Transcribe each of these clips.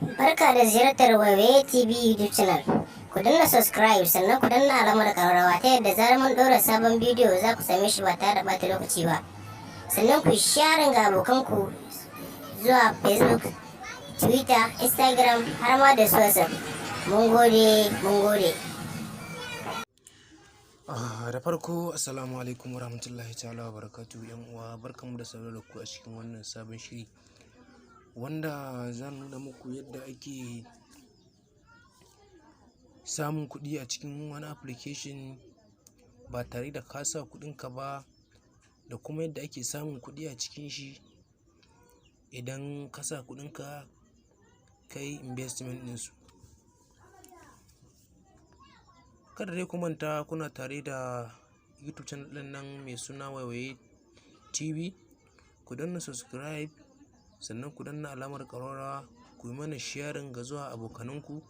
Barka da ziyartar Waiwaye TV YouTube channel. Ku danna subscribe sannan ku danna alamar ƙararrawa ta yadda zarar mun ɗora sabon bidiyo za ku same shi ba tare da ɓata lokaci ba. Sannan ku share ga abokanku zuwa Facebook, Twitter, Instagram har ma da su WhatsApp. Mun gode, mun gode. Da farko assalamu alaikum warahmatullahi ta'ala wa barakatuh. Yan uwa barkanmu da sauraro da ku a cikin wannan sabon shiri wanda zan nuna muku yadda ake samun kuɗi a cikin wani application ba tare da ka sa kuɗinka ba, da kuma yadda ake samun kuɗi a cikin shi idan ka sa kuɗinka ka yi investment ɗinsu. Kada dai ku manta kuna tare da YouTube channel ɗin nan mai suna Waiwaye TV. Ku danna subscribe sannan ku danna alamar ƙararrawa, ku yi mana sharing ga zuwa abokananku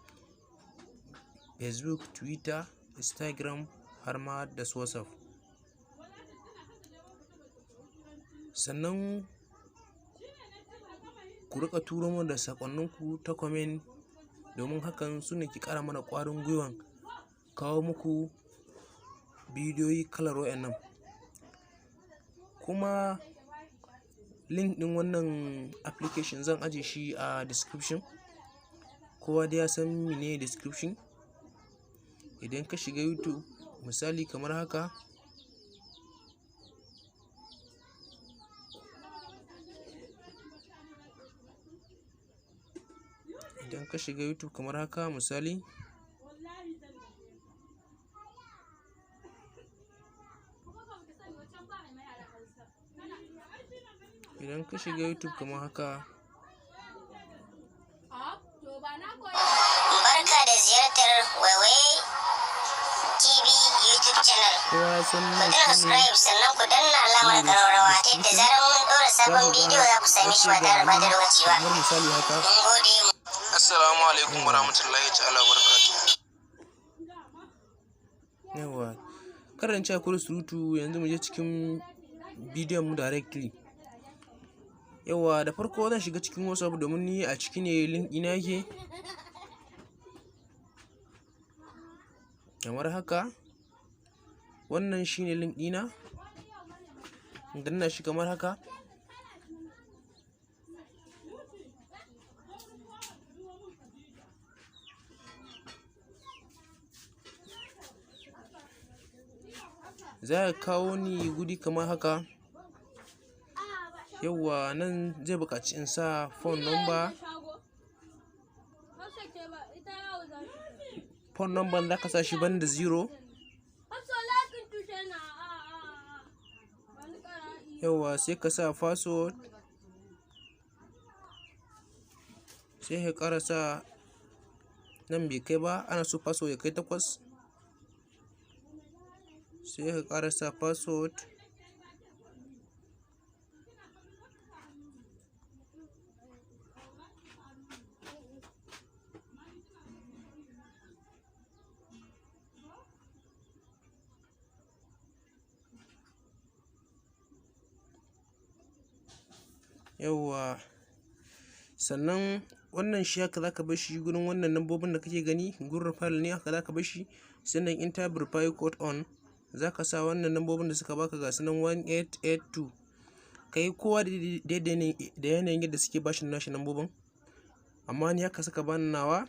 Facebook, Twitter, Instagram har ma da su WhatsApp. Sannan ku riƙa turo mana da saƙonninku ta comment, domin hakan su ne ke ƙara mana ƙwarin gwiwan kawo muku bidiyoyi kalar wayannan. Kuma link ɗin wannan application zan aje shi a description. Kowa dai ya san mene description. Idan ka shiga YouTube misali kamar haka, misali Barka da ziyartar Waiwaye TV YouTube channel. Ku danna subscribe sannan ku danna alamar ƙararrawa ta yadda zarar mun ɗora sabon bidiyo za ku same shi ba tare da ɓata lokaci ba. Mun gode. Assalamu alaikum warahmatullahi ta'ala wabarakatuh. Yawa, karan ci akwai surutu, yanzu mu je cikin bidiyon mu directly. Yawa, da farko zan shiga cikin WhatsApp domin ni a ciki ne link ɗina yake. Kamar haka, wannan shine link ɗina. Danna shi kamar haka. Za ka kawo ni guri kamar haka. Yawwa, nan zai buƙaci in sa phone number. Phone number za ka sa shi banda 0. Yawwa, sai ka sa password. Sai ka ƙara sa, nan bai kai ba, ana so password ya kai 8. Sai ka ƙara sa password. Yawwa, sannan wannan shi haka za ka bar shi gurin wannan lambobin da kake gani, gurin file ne haka za ka bar shi. Sannan enter verify code on, za ka sa wannan lambobin da suka baka ga su nan 1882. Kai kowa da yanayin yadda suke bashi nashi lambobin, amma ni haka suka bani nawa.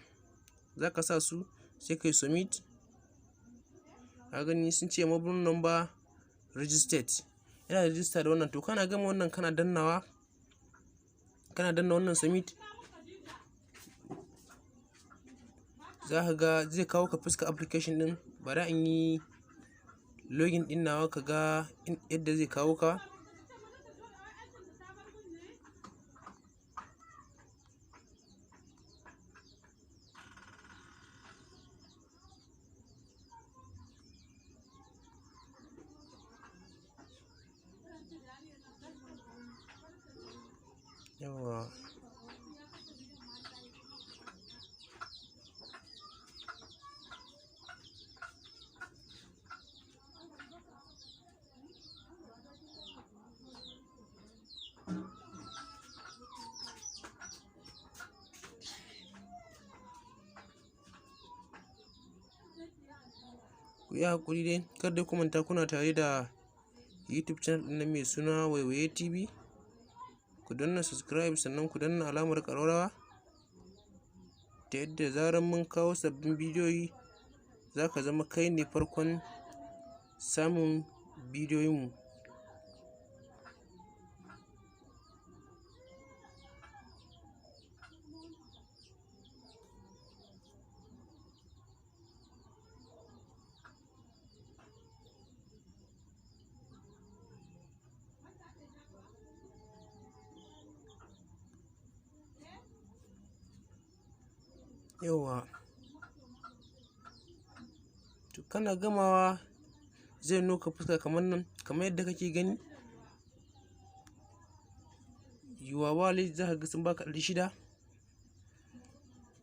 Za ka sa su sai kai submit. Ka gani sun ce mobile number registered, yana register da wannan. To kana gama wannan kana danna wannan submit, za ka ga zai kawo ka fuska application ɗin. Bari in yi login ɗin nawa ka ga yadda zai kawo ka. Yawa, ku yi haƙuri dai, kar dai ku manta kuna tare da YouTube channel ɗin nan mai suna Waiwaye TV. Ku danna subscribe sannan ku danna alamar ƙararrawa ta yadda zarar mun kawo sabbin bidiyoyi za ka zama kai ne farkon samun bidiyoyinmu. Yauwa, to kana gamawa zai nuka fuska kamar nan, kamar yadda kake gani. Your wallet za ka ga sun baka 600.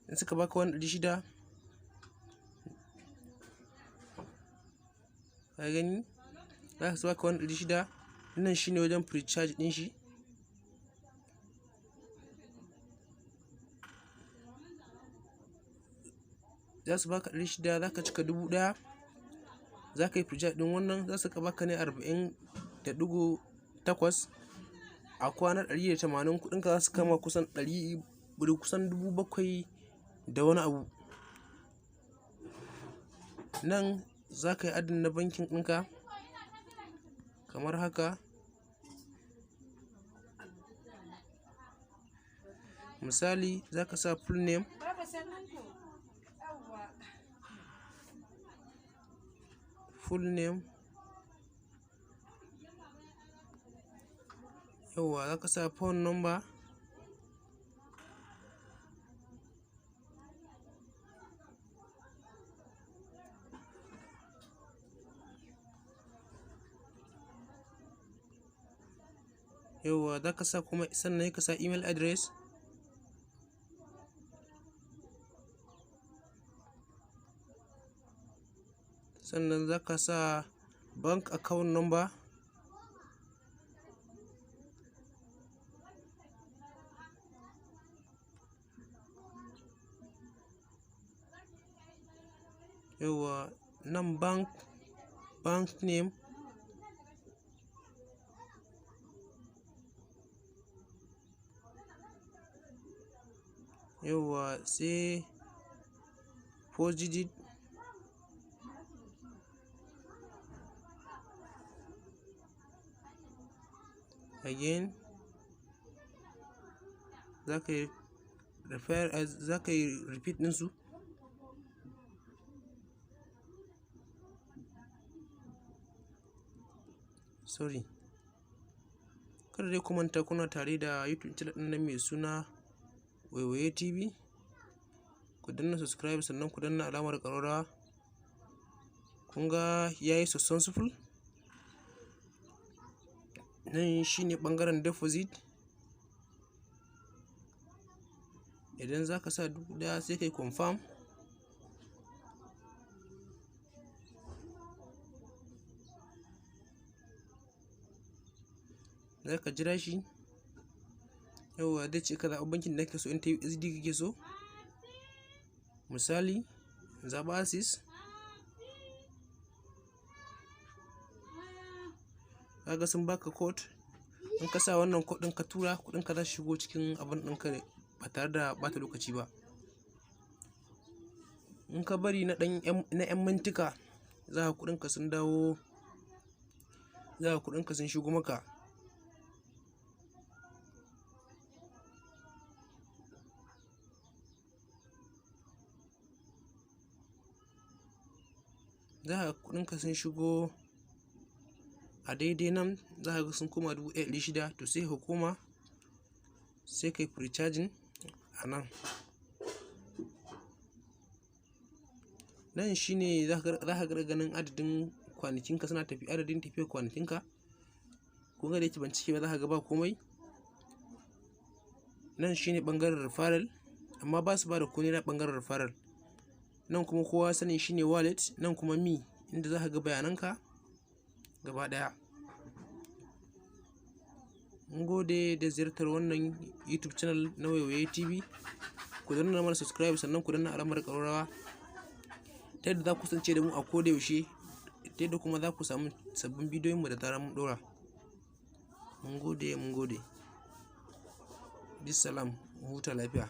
In suka baka wani 600, ka gani za su baka wani 600. Nan shine wajen pre-charge ɗin shi. Za su baka 600, za ka cika 1000, za ka yi pre-charge ɗin wannan, za su ka baka ne 40.8 a kwana 180. kuɗinka za su kama kusan 7,000 da wani abu. Nan za ka yi adin na bankin ɗinka kamar haka. Misali za ka sa full name, yauwa za ka sa phone number, yauwa za ka sa kuma sannan ka sa email address, sannan za ka sa bank account number, yauwa nan bank name, yauwa sai 4 digit, again za ka yi repeat ɗinsu. Sorry, kada dai ku manta kuna tare da YouTube channel ɗin nan mai suna Waiwaye TV. Ku danna subscribe sannan ku danna alamar ƙararrawa. Kun ga yayi successful. Nan shine ɓangaren deposit. Idan za ka sa 1000 sai kai confirm. Za ka jira shi. Yauwa zai ce ka zaɓi bankin da kake so, in ta USD kake so. Misali zaɓa Access. Kaga sun baka code. In ka sa wannan code ɗin ka tura, kuɗinka za su shigo cikin abin ɗinka ba tare da ɓata lokaci ba. In ka bari na 'yan mintika, za ka kuɗinka sun dawo, za ka kuɗinka sun shigo maka. Za ka kuɗinka sun shigo a daidai nan, za ka ga sun koma 1600. To sai ka koma sai kai pre-charging a nan. Nan shine za ka ga ganin adadin kwanakinka suna tafi, adadin tafiyar kwanakinka. Kun ga da yake ban cike ba, za ka ga ba komai. Nan shine ɓangaren referral, amma ba su ba da komai na ɓangaren referral. Nan kuma kowa sani shine wallet, nan kuma me, inda za ka ga bayananka gaba ɗaya. Mun gode da ziyartar wannan YouTube channel na Waiwaye TV. Ku danna mana subscribe sannan ku danna alamar ƙararrawa ta yadda za ku kasance da mu a koda yaushe ta yadda kuma za ku samu sabbin bidiyon mu da zarar mun ɗora. Mun gode, bisalam, huta lafiya.